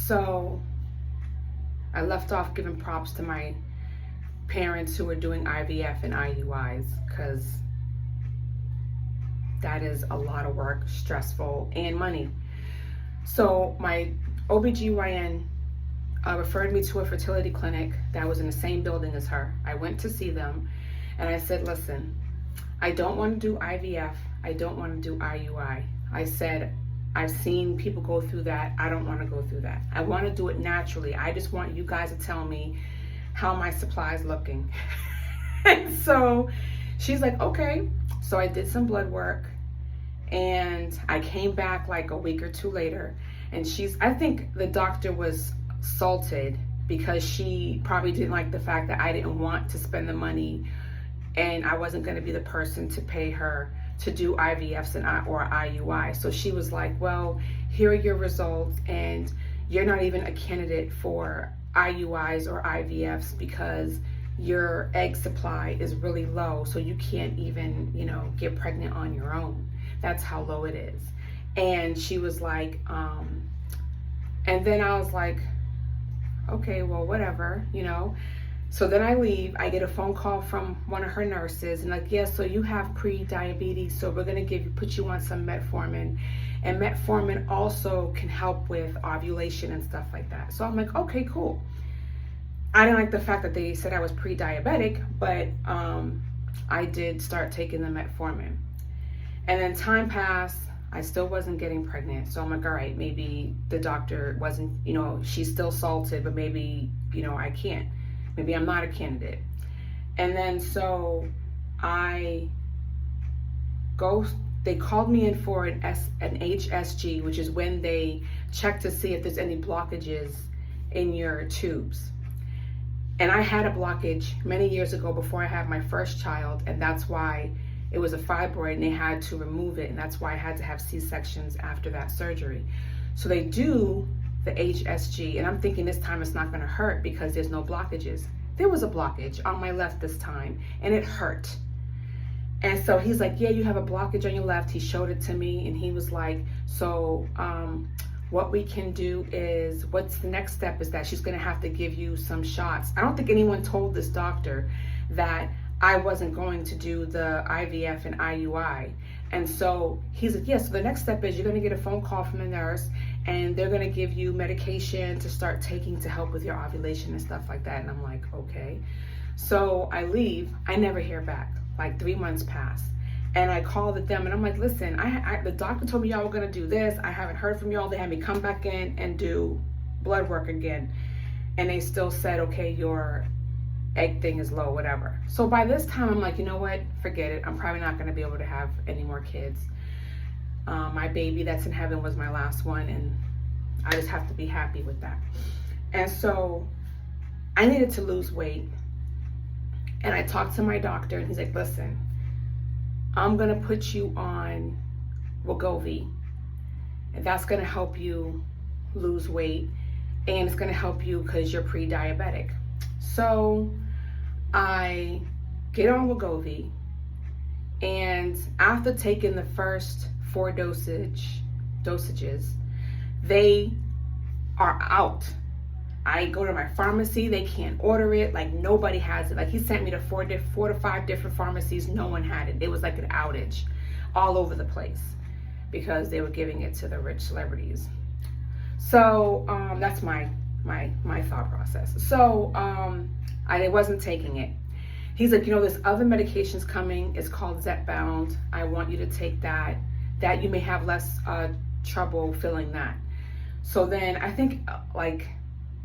So I left off giving props to my parents who are doing IVF and IUIs, because that is a lot of work, stressful, and money. So my OBGYN referred me to a fertility clinic that was in the same building as her. I went to see them and I said, listen, I don't want to do IVF. I don't want to do IUI. I said, I've seen people go through that. I don't want to go through that. I want to do it naturally. I just want you guys to tell me how my supply is looking. And so she's like, okay. So I did some blood work and I came back like a week or two later, and I think the doctor was salted because she probably didn't like the fact that I didn't want to spend the money and I wasn't going to be the person to pay her to do IVFs or IUI. So she was like, well, here are your results, and you're not even a candidate for IUIs or IVFs because your egg supply is really low, so you can't even, get pregnant on your own. That's how low it is. And she was like, and then I was like, okay, well, whatever, So then I leave, I get a phone call from one of her nurses and like, yeah, so you have pre-diabetes, so we're gonna put you on some metformin. And metformin also can help with ovulation and stuff like that. So I'm like, okay, cool. I didn't like the fact that they said I was pre-diabetic, but I did start taking the metformin. And then time passed, I still wasn't getting pregnant. So I'm like, all right, maybe the doctor wasn't, she's still salted, but maybe, I can't. Maybe I'm not a candidate. And then so they called me in for an HSG, which is when they check to see if there's any blockages in your tubes. And I had a blockage many years ago before I had my first child, and that's why it was a fibroid and they had to remove it, and that's why I had to have C-sections after that surgery. So they do the HSG, and I'm thinking this time it's not gonna hurt because there's no blockages. There was a blockage on my left this time, and it hurt. And so he's like, yeah, you have a blockage on your left. He showed it to me, and he was like, so what we can do is, what's the next step is that she's gonna have to give you some shots. I don't think anyone told this doctor that I wasn't going to do the IVF and IUI. And so he's like, so the next step is you're gonna get a phone call from the nurse, and they're gonna give you medication to start taking to help with your ovulation and stuff like that. And I'm like, okay. So I leave, I never hear back. Like 3 months pass. And I called them and I'm like, listen, the doctor told me y'all were gonna do this. I haven't heard from y'all. They had me come back in and do blood work again. And they still said, okay, your egg thing is low, whatever. So by this time, I'm like, you know what? Forget it. I'm probably not gonna be able to have any more kids. My baby that's in heaven was my last one, and I just have to be happy with that. And so I needed to lose weight. And I talked to my doctor, and he's like, listen, I'm gonna put you on Wegovy, and that's gonna help you lose weight, and it's gonna help you because you're pre-diabetic. So I get on Wegovy, and after taking the first 4 dosages, they are out. I go to my pharmacy, they can't order it, like nobody has it. Like he sent me to 4 to 5 different pharmacies, no one had it. It was like an outage all over the place because they were giving it to the rich celebrities. So that's my thought process. So I wasn't taking it. He's like, this other medication's coming, it's called Zepbound. I want you to take that you may have less trouble filling that. So then I think like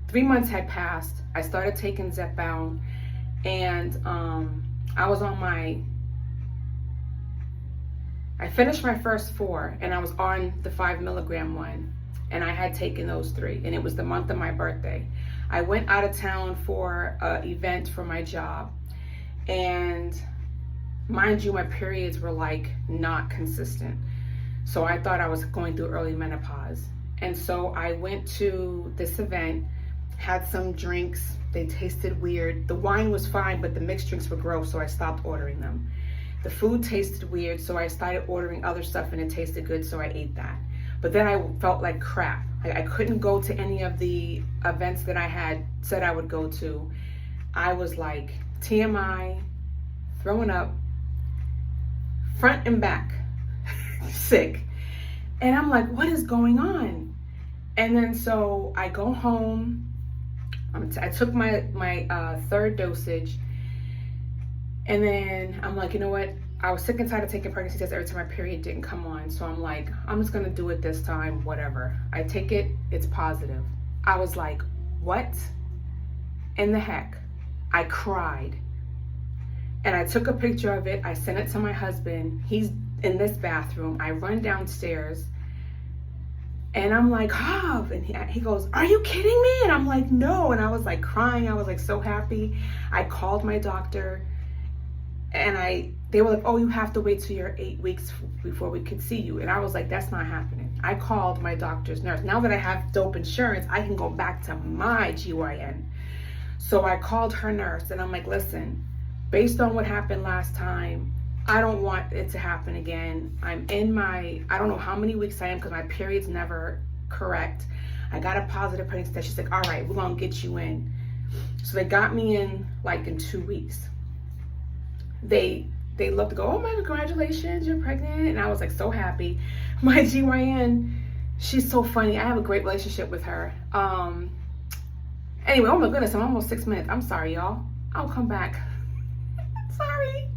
3 months had passed. I started taking Zepbound, and I finished my first 4, and I was on the 5 milligram one, and I had taken those 3, and it was the month of my birthday. I went out of town for an event for my job, and mind you, my periods were like not consistent. So I thought I was going through early menopause. And so I went to this event, had some drinks. They tasted weird. The wine was fine, but the mixed drinks were gross, so I stopped ordering them. The food tasted weird, so I started ordering other stuff, and it tasted good, so I ate that. But then I felt like crap. I couldn't go to any of the events that I had said I would go to. I was like TMI, throwing up, front and back, sick. And I'm like, what is going on? And then so I go home. I took my third dosage. And then I'm like, you know what? I was sick and tired of taking pregnancy tests every time my period didn't come on. So I'm like, I'm just gonna do it this time, whatever. I take it, it's positive. I was like, what in the heck? I cried. And I took a picture of it. I sent it to my husband. He's in this bathroom. I run downstairs and I'm like, Hav, and he goes, are you kidding me? And I'm like, no. And I was like crying. I was like so happy. I called my doctor and they were like, oh, you have to wait till you're 8 weeks before we can see you. And I was like, that's not happening. I called my doctor's nurse. Now that I have dope insurance, I can go back to my GYN. So I called her nurse and I'm like, listen, based on what happened last time, I don't want it to happen again. I'm in I don't know how many weeks I am because my period's never correct. I got a positive pregnancy test. She's like, all right, we're gonna get you in. So they got me in like in 2 weeks. They looked to go, oh my, congratulations, you're pregnant. And I was like so happy. My GYN, she's so funny. I have a great relationship with her. Anyway, oh my goodness, I'm almost 6 minutes. I'm sorry, y'all. I'll come back. Sorry.